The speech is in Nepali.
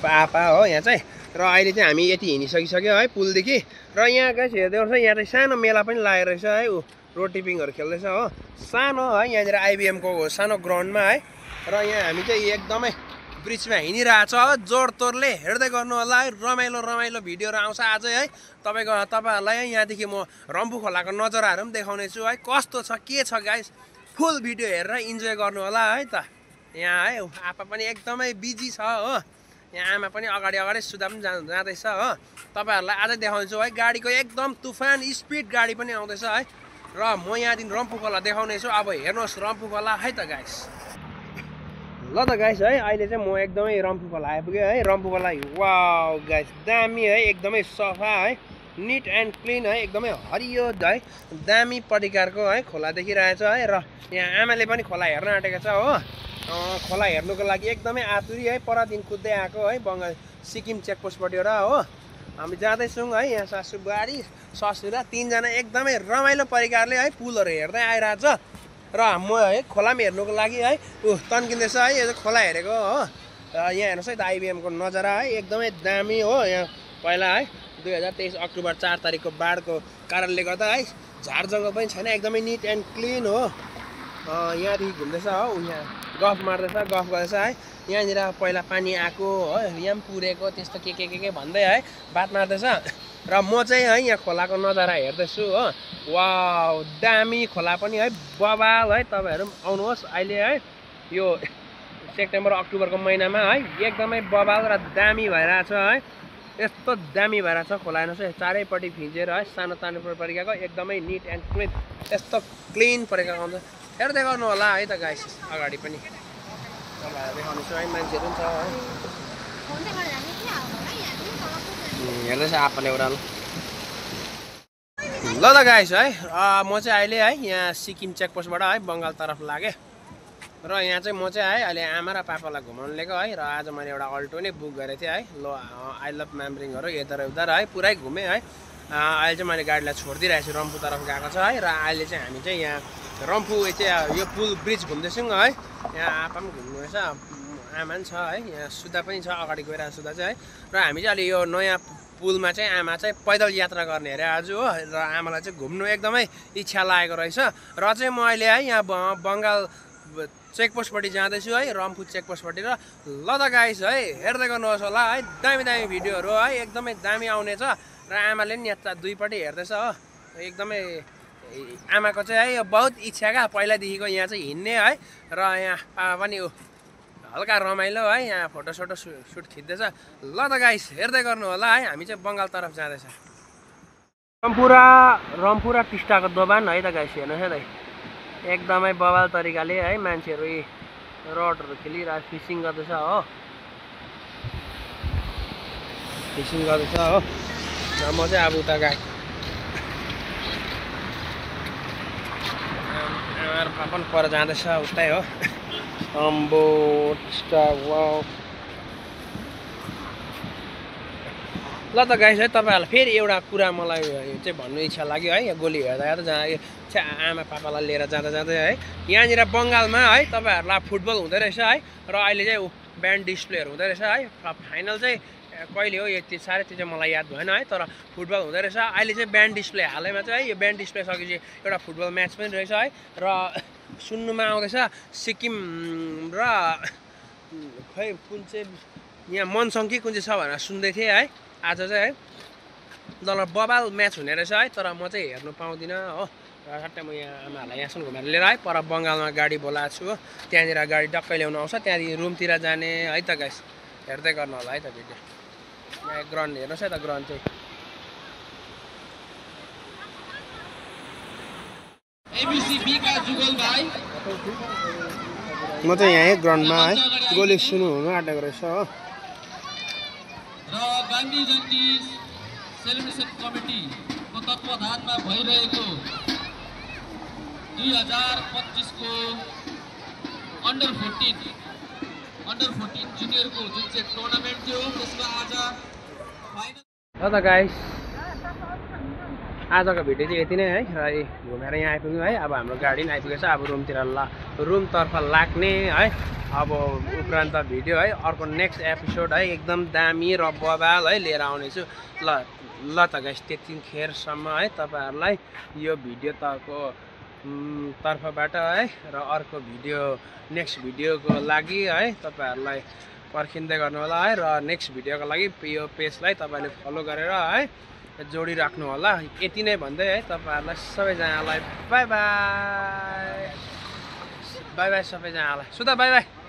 पापा हो यहाँ चाहिँ र अहिले चाहिँ हामी यति हिँडिसकिसक्यो है पुलदेखि र यहाँ गाइस हेर्दैछ यहाँ चाहिँ सानो मेला पनि लागेको रहेछ है ऊ रोटिपिङहरू खेल्दैछ हो सानो है यहाँनिर आइबिएमको सानो ग्राउन्डमा है र यहाँ हामी चाहिँ एकदमै ब्रिजमा हिँडिरहेछ जोडतोडले हेर्दै गर्नु होला है रमाइलो रमाइलो भिडियोहरू आउँछ आज है तपाईँहरूलाई यहाँदेखि म रम्फू खोलाको नजाराहरू पनि देखाउने छु है कस्तो छ के छ गाइस फुल भिडियो हेरेर इन्जोय गर्नु होला है त यहाँ है आपा पनि एकदमै बिजी छ हो यहाँ आमा पनि अगाडि सुधा पनि जाँदैछ हो तपाईँहरूलाई आज देखाउँछु है गाडीको एकदम तुफान स्पिड गाडी पनि आउँदैछ है र म यहाँदेखि रम्फू खोला देखाउने छु अब हेर्नुहोस् रम्फू खोला है त गाइस ल त गाइस है अहिले चाहिँ म एकदमै रम्फू खोला आइपुगेँ है रम्फू खोला वाउ गाइस दामी है एकदमै सफा है निट एन्ड क्लिन है एकदमै हरियो है दामी परिकारको है खोला देखिरहेछ है र यहाँ आमाले पनि खोला हेर्न आँटेको छ हो खोला हेर्नुको लागि एकदमै आतुरी है परदिन कुद्दै आएको है बङ्गाल सिक्किम चेकपोस्टपट्टिबाट हो हामी जाँदैछौँ है यहाँ सासू बुहारी ससुरा तिनजना एकदमै रमाइलो परिकारले है पुलहरू हेर्दै आइरहेछ र म है खोलामा हेर्नुको लागि है तन्किँदैछ है यो खोला हेरेको हो र यहाँ हेर्नुहोस् है त आइबिएमको नजारा है एकदमै दामी हो यहाँ पहिला है 2023 अक्टोबर 4 तारिकको बाढको कारणले गर्दा है झार जङ्गल पनि छैन एकदमै निट एन्ड क्लिन हो यहाँदेखि घुम्दैछ हो यहाँ गफ मार्दैछ गफ गर्दैछ है यहाँनिर पहिला पानी आएको हो यहाँ पनि पुरेको त्यस्तो के भन्दै है बात मार्दैछ र म चाहिँ है यहाँ खोलाको नजारा हेर्दैछु हो वाउ दामी खोला पनि है बबाल है तपाईँहरू पनि आउनुहोस् अहिले है यो सेप्टेम्बर अक्टोबरको महिनामा है एकदमै बबाल र दामी भइरहेछ है यस्तो दामी भइरहेछ खोला हेर्नुहोस् है चारैपट्टि भिजेर है सानो परिकारको एकदमै निट एन्ड क्लिन यस्तो क्लिन परिकारको आउँछ हेर्दै गर्नु होला है त गाइस अगाडि पनि तपाईँहरू देखाउनु छु है मान्छेहरू पनि छ है हेर्दैछ आपाले ओह्रालो ल त गाइस है म चाहिँ अहिले है यहाँ सिक्किम चेकपोस्टबाट है बङ्गाल तर्फ लागेँ र यहाँ चाहिँ म चाहिँ है अहिले आमा र पापालाई घुमाउनु लिएको है र आज मैले एउटा अल्टो नै बुक गरेको थिएँ है ल आई लभ म्यामरिङहरू यता र उता है पुरै घुमेँ है अहिले चाहिँ मैले गाडीलाई छोडिदिइरहेको छु रम्फू तर्फ गएको छ है र अहिले चाहिँ हामी चाहिँ यहाँ रम्फू चाहिँ यो पुल ब्रिज घुम्दैछौँ है यहाँ आपा पनि घुम्नु रहेछ आमा पनि छ है यहाँ सुधा पनि छ अगाडि गइरहेको सुधा चाहिँ है र हामी चाहिँ अहिले यो नयाँ पुलमा चाहिँ आमा चाहिँ पैदल यात्रा गर्ने अरे आज हो र आमालाई चाहिँ घुम्नु एकदमै इच्छा लागेको रहेछ र चाहिँ म अहिले है यहाँ बङ्गाल चेकपोस्टपट्टि जाँदैछु है रम्फू चेकपोस्टपट्टि र ल त गाइस है हेर्दै गर्नुहोस् होला है दामी दामी भिडियोहरू है एकदमै दामी आउनेछ र आमाले पनि यहाँ दुईपट्टि हेर्दैछ हो एकदमै आमाको चाहिँ है बहुत इच्छा क्या पहिलादेखिको यहाँ चाहिँ हिँड्ने है र यहाँ पापा पनि हल्का रमाइलो है यहाँ फोटोसोटो सुट खिच्दैछ ल त गाइस हेर्दै गर्नु होला है हामी चाहिँ बङ्गाल तर्फ जाँदैछ रम्फू र टिस्टाको दोबान है त गाइस हेर्नुहोस् है त एकदमै बवाल तरिकाले है मान्छेहरू रडहरू खेलिरहेको फिसिङ गर्दैछ हो फिसिङ गर्दैछ हो र म चाहिँ अब उता गएँ आमा र पापा पनि पर जाँदैछ उतै हो अम्बो टिस्टा वाउ ल त गाइस है तपाईँहरूलाई फेरि एउटा कुरा मलाई चाहिँ भन्नु इच्छा लाग्यो है यहाँ गोली हेर्दा जहाँ आमा पापालाई लिएर जाँदै है यहाँनिर बङ्गालमा है तपाईँहरूलाई फुटबल हुँदै रहेछ है र अहिले चाहिँ ब्यान्ड डिस्प्लेहरू हुँदै रहेछ है फाइनल चाहिँ कहिले हो यति साह्रै त्यो चाहिँ मलाई याद भएन है तर फुटबल हुँदै रहेछ अहिले चाहिँ ब्यान्ड डिस्प्ले हालैमा चाहिँ है यो ब्यान्ड डिस्प्ले सकेपछि एउटा फुटबल म्याच पनि रहेछ है र सुन्नुमा आउँदैछ सिक्किम र खै कुन चाहिँ यहाँ मनसङ कि कुन चाहिँ छ भनेर सुन्दै थिएँ है आज चाहिँ है ल बबाल म्याच हुने रहेछ है तर म चाहिँ हेर्नु पाउँदिनँ हो र सट्टै म यहाँ आमाहरूलाई यहाँसम्म घुमेर लिएर है पर बङ्गालमा गाडी बोलाएको छु हो त्यहाँनिर गाडी डक्कै ल्याउनु आउँछ त्यहाँदेखि रुमतिर जाने है त गाइस हेर्दै गर्नु होला है त भिडियो यहाँ ग्राउन्ड हेर्नुहोस् है त ग्राउन्ड चाहिँ म चाहिँ यहीँ ग्राउन्डमा है गोली सुरु हुनु आँटेको रहेछ हो र गान्धी जयन्ती सेलिब्रेसन कमिटीको तत्त्वाधानमा भइरहेको 2025 को अन्डर 14 जुनियरको जुन चाहिँ टुर्नामेन्ट थियो त्यसमा आज फाइनल ल त गाइस आजको भिडियो चाहिँ यति नै है र घुमेर यहाँ आइपुग्यौँ है। अब हाम्रो गाडी पनि आइपुगेछ, अब रुमतिर रुमतर्फ लाग्ने है। अब उपरान्त भिडियो है अर्को नेक्स्ट एपिसोड है एकदम दामी र बवाल है लिएर आउनेछु। ल त गाइस त्यतिखेरसम्म है तपाईँहरूलाई यो भिडियो तर्फबाट है र अर्को भिडियो नेक्स्ट भिडियोको लागि है तपाईँहरूलाई पर्खिँदै गर्नु होला है। र नेक्स्ट भिडियोको लागि यो पेजलाई तपाईँले फलो गरेर है जोडिराख्नु होला। यति नै भन्दै है तपाईँहरूलाई सबैजनालाई बाई बाई सबैजनालाई। सुधा बाई बाई।